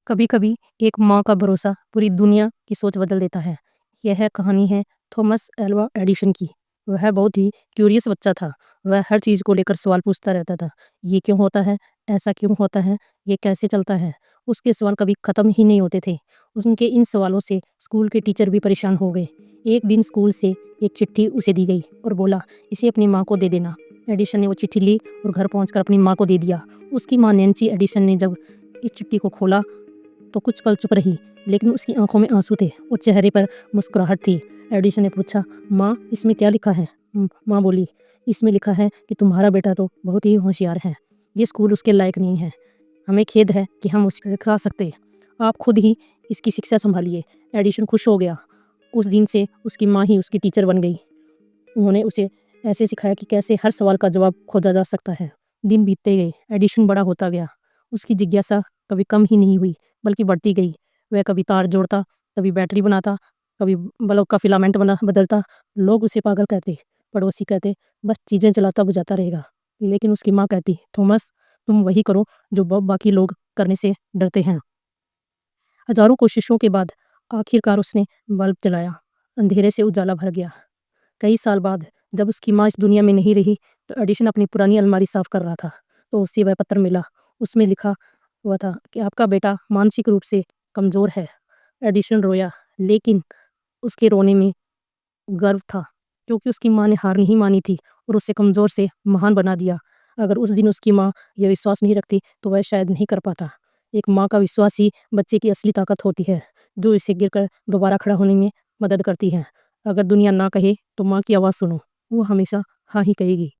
कभी कभी एक माँ का भरोसा पूरी दुनिया की सोच बदल देता है। यह कहानी है थॉमस एल्वा एडिशन की। वह बहुत ही क्यूरियस बच्चा था। वह हर चीज़ को लेकर सवाल पूछता रहता था। ये क्यों होता है, ऐसा क्यों होता है, ये कैसे चलता है। उसके सवाल कभी ख़त्म ही नहीं होते थे। उनके इन सवालों से स्कूल के टीचर भी परेशान हो गए। एक दिन स्कूल से एक चिट्ठी उसे दी गई और बोला, इसे अपनी माँ को दे देना। एडिशन ने वो चिट्ठी ली और घर पहुंचकर अपनी माँ को दे दिया। उसकी माँ नैन्सी एडिशन ने जब इस चिट्ठी को खोला तो कुछ पल चुप रही, लेकिन उसकी आंखों में आंसू थे और चेहरे पर मुस्कुराहट थी। एडिशन ने पूछा, माँ इसमें क्या लिखा है? माँ बोली, इसमें लिखा है कि तुम्हारा बेटा तो बहुत ही होशियार है, ये स्कूल उसके लायक नहीं है। हमें खेद है कि हम उसे सिखा सकते, आप खुद ही इसकी शिक्षा संभालिए। एडिशन खुश हो गया। उस दिन से उसकी माँ ही उसकी टीचर बन गई। उन्होंने उसे ऐसे सिखाया कि कैसे हर सवाल का जवाब खोजा जा सकता है। दिन बीतते गए, एडिशन बड़ा होता गया। उसकी जिज्ञासा कभी कम ही नहीं हुई, बल्कि बढ़ती गई। वह कभी तार जोड़ता, कभी बैटरी बनाता, कभी बल्ब का फिलामेंट बदलता। लोग उसे पागल कहते, पड़ोसी कहते बस चीज़ें चलाता बुझाता रहेगा। लेकिन उसकी माँ कहती, थॉमस तुम वही करो जो बाकी लोग करने से डरते हैं। हजारों कोशिशों के बाद आखिरकार उसने बल्ब जलाया। अंधेरे से उजाला भर गया। कई साल बाद जब उसकी माँ इस दुनिया में नहीं रही तो एडिशन अपनी पुरानी अलमारी साफ कर रहा था, तो उसे वह पत्र मिला। उसमें लिखा हुआ था कि आपका बेटा मानसिक रूप से कमज़ोर है। एडिशन रोया, लेकिन उसके रोने में गर्व था, क्योंकि उसकी माँ ने हार नहीं मानी थी और उसे कमज़ोर से महान बना दिया। अगर उस दिन उसकी माँ यह विश्वास नहीं रखती तो वह शायद नहीं कर पाता। एक माँ का विश्वास ही बच्चे की असली ताकत होती है, जो इसे गिरकर दोबारा खड़ा होने में मदद करती है। अगर दुनिया ना कहे तो माँ की आवाज़ सुनो, वो हमेशा हाँ ही कहेगी।